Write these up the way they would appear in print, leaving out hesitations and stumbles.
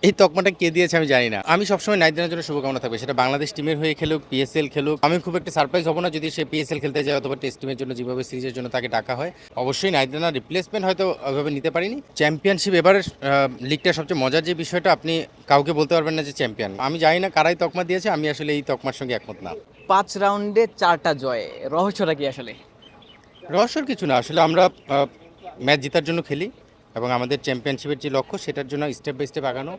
এই তকমাটা কে দিয়েছে আমি জানি না। আমি সবসময় নাইট-রানের জন্য শুভকামনা থাকবে। সেটা বাংলাদেশ টিমের হয়ে খেলুক, পিএসএল খেলুক। আমি খুব একটা সারপ্রাইজ হব না যদি সে পিএসএল খেলতে যায় অথবা টেস্ট টিমের জন্য যেভাবে সিরিজের জন্য তাকে ডাকা হয়। অবশ্যই নাইট-রানার রিপ্লেসমেন্ট হয়তো ওইভাবে নিতে পারিনি। চ্যাম্পিয়নশিপ এবারের লিগটার সবচেয়ে মজার যে বিষয়টা আপনি কাউকে বলতে পারবেন না যে চ্যাম্পিয়ন। আমি জানি না কারাই তকমা দিয়েছে। আমি আসলে এই তকমার সঙ্গে একমত না। ৫ রাউন্ডে ৪টা জয়। রহস্যটা কি আসলে? রহস্যর কিছু না। আসলে আমরা ম্যাচ জেতার জন্য খেলি এবং আমাদের চ্যাম্পিয়নশিপের যে লক্ষ্য সেটার জন্য স্টেপ বাই স্টেপ আগানো।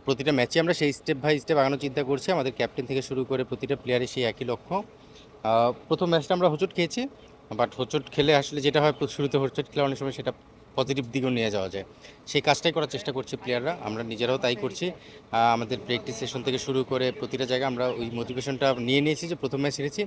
প্রতিটা ম্যাচে আমরা সেই স্টেপ বাই স্টেপ আগানোর চিন্তা করছি। আমাদের ক্যাপ্টেন থেকে শুরু করে প্রতিটা প্লেয়ারের সেই একই লক্ষ্য। প্রথম ম্যাচটা আমরা হোঁচট খেয়েছি। বাট হোঁচট খেলে আসলে যেটা হয় শুরুতে হোঁচট খেলে অনেক সময় সেটা পজিটিভ দিকেও নিয়ে যাওয়া যায়। সেই কাজটাই করার চেষ্টা করছি প্লেয়াররা। আমরা নিজেরাও তাই করছি। আমাদের প্র্যাকটিস সেশন থেকে শুরু করে প্রতিটা জায়গায় আমরা ওই মোটিভেশনটা নিয়ে নিয়েছি যে প্রথম ম্যাচ হেরেছি,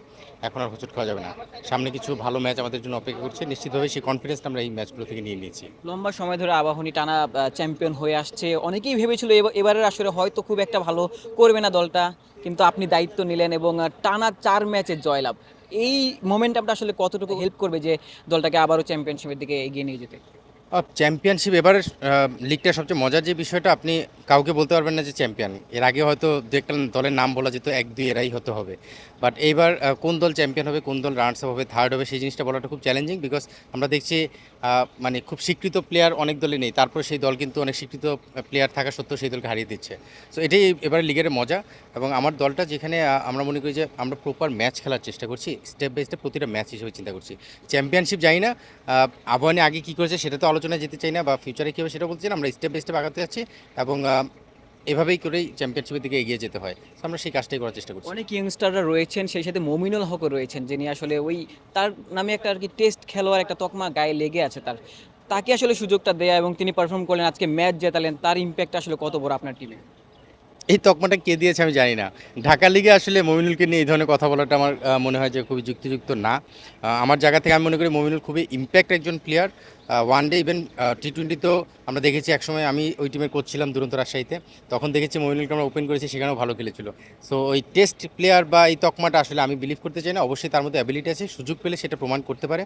এখন আর হোঁচট খাওয়া যাবে না। সামনে কিছু ভালো ম্যাচ আমাদের জন্য অপেক্ষা করছে। নিশ্চিতভাবে সেই কনফিডেন্সটা আমরা এই ম্যাচগুলো থেকে নিয়ে নিয়েছি। লম্বা সময় ধরে আবাহনী টানা চ্যাম্পিয়ন হয়ে আসছে। অনেকেই ভেবেছিল এবারের আসরে হয়তো খুব একটা ভালো করবে না দলটা। কিন্তু আপনি দায়িত্ব নিলেন এবং টানা ৪ ম্যাচের জয়লাভ। এই মোমেন্টামটা আসলে কতটুকু হেল্প করবে যে দলটাকে আবারও চ্যাম্পিয়নশিপের দিকে এগিয়ে নিয়ে যেতে? চ্যাম্পিয়নশিপ এবারের লিগটার সবচেয়ে মজার যে বিষয়টা আপনি কাউকে বলতে পারবেন না যে চ্যাম্পিয়ন। এর আগে হয়তো দু একটা দলের নাম বলা যেত ১-২ এরাই হতে হবে। বাট এইবার কোন দল চ্যাম্পিয়ন হবে, কোন দল রানার্স আপ হবে, থার্ড হবে সেই জিনিসটা বলাটা খুব চ্যালেঞ্জিং। বিকজ আমরা দেখছি মানে খুব স্বীকৃত প্লেয়ার অনেক দলে নেই। তারপরে সেই দল কিন্তু অনেক স্বীকৃত প্লেয়ার থাকা সত্ত্বেও সেই দলকে হারিয়ে দিচ্ছে। সো এটাই এবারে লিগের মজা এবং আমার দলটা যেখানে আমরা মনে করি যে আমরা প্রপার ম্যাচ খেলার চেষ্টা করছি। স্টেপ বাই স্টেপ প্রতিটা ম্যাচ হিসেবে চিন্তা করছি। চ্যাম্পিয়নশিপ জানি না। আবাহনী আগে কী করেছে সেটা তো আলোচনায় যেতে চাই না বা ফিউচারে কী হবে সেটা বলতে চাই না। আমরা স্টেপ বাই স্টেপ আগাতে যাচ্ছি এবং এভাবেই করেই চ্যাম্পিয়নশিপের দিকে এগিয়ে যেতে হয়। তো আমরা সেই কাজটাই করার চেষ্টা করছি। অনেক ইয়ংস্টাররা রয়েছেন, সেই সাথে মমিনুল হকও রয়েছেন, যিনি আসলে ওই তার নামে একটা আর কি টেস্ট খেলোয়াড় একটা তকমা গায়ে লেগে আছে তার। তাকে আসলে সুযোগটা দেয়া এবং তিনি পারফর্ম করলেন, আজকে ম্যাচ জেতালেন। তার ইমপ্যাক্ট আসলে কত বড় আপনার টিমে? এই তকমাটা কে দিয়েছে আমি জানি না। ঢাকা লিগে আসলে মমিনুলকে নিয়ে এই ধরনের কথা বলাটা আমার মনে হয় যে খুবই যুক্তিযুক্ত না। আমার জায়গা থেকে আমি মনে করি মমিনুল খুবই ইমপ্যাক্ট একজন প্লেয়ার। ওয়ান ডে ইভেন টি-20তেও আমরা দেখেছি একসময় আমি ওই টিমের কোচ ছিলাম দুরন্ত রাজশাহীতে। তখন দেখেছি মমিনুলকে আমরা ওপেন করেছি, সেখানেও ভালো খেলেছিল। সো ওই টেস্ট প্লেয়ার বা এই তকমাটা আসলে আমি বিলিভ করতে চাই না। অবশ্যই তার মধ্যে অ্যাবিলিটি আছে, সুযোগ পেলে সেটা প্রমাণ করতে পারে।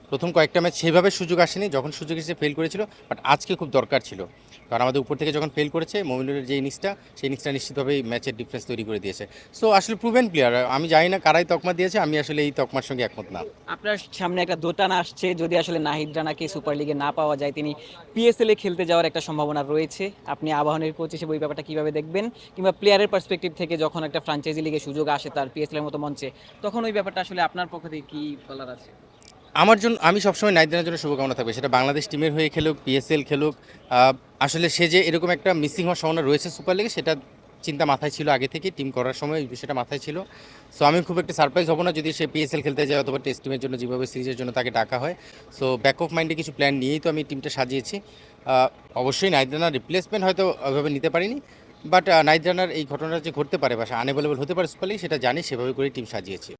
প্রথম কয়েকটা ম্যাচ সেভাবে সুযোগ আসেনি, যখন সুযোগ এসে ফেল করেছিল। বাট আজকে খুব দরকার ছিল। কারণ আমাদের উপর থেকে যখন ফেল করেছে মমিনুলের যে ইনিংসটা, সেই ইনিংসটা নিশ্চিতভাবেই ম্যাচের ডিফারেন্স তৈরি করে দিয়েছে। সো আসলে প্রুভেন প্লেয়ার। আমি জানি না কারাই তকমা দিয়েছে, আমি আসলে এই তকমার সঙ্গে একমত না। আপনার সামনে একটা দোটানা আসছে, যদি আসলে নাহিদ রানাকে সুপার লিগে না পাওয়া যায়, তিনি পিএসএল এ খেলতে যাওয়ার একটা সম্ভাবনা রয়েছে। আপনি আবাহনীর কোচ হিসেবে ওই ব্যাপারটা কিভাবে দেখবেন? কিংবা প্লেয়ারের পার্সপেক্টিভ থেকে যখন একটা ফ্র্যাঞ্চাইজি লিগে সুযোগ আসে তার পিএসএল এর মতো মঞ্চে, তখন ওই ব্যাপারটা আসলে আপনার পক্ষ থেকে কি বলার আছে? আমার জন্য আমি সবসময় নাইট-রানের জন্য শুভকামনা থাকবে। সেটা বাংলাদেশ টিমের হয়ে খেলুক, পিএসএল খেলুক। আসলে সে যে এরকম একটা মিসিং হওয়ার সম্ভাবনা রয়েছে সুপার লিগে, সেটা চিন্তা মাথায় ছিল আগে থেকেই। টিম করার সময় এই বিষয়টা মাথায় ছিল। সো আমি খুব একটা সারপ্রাইজ হব না যদি সে পিএসএল খেলতে যায় অথবা টেস্ট টিমের জন্য যেভাবে সিরিজের জন্য তাকে ডাকা হয়। সো ব্যাক অফ মাইন্ডে কিছু প্ল্যান নিয়েই তো আমি টিমটা সাজিয়েছি। অবশ্যই নাইট-রানার রিপ্লেসমেন্ট হয়তো ওইভাবে নিতে পারিনি। বাট নাইট-রানার এই ঘটনাটা যে ঘটতে পারে বা আনএভেলেবল হতে পারে সুপার লিগে, সেটা জানি, সেভাবে করেই টিম সাজিয়েছি।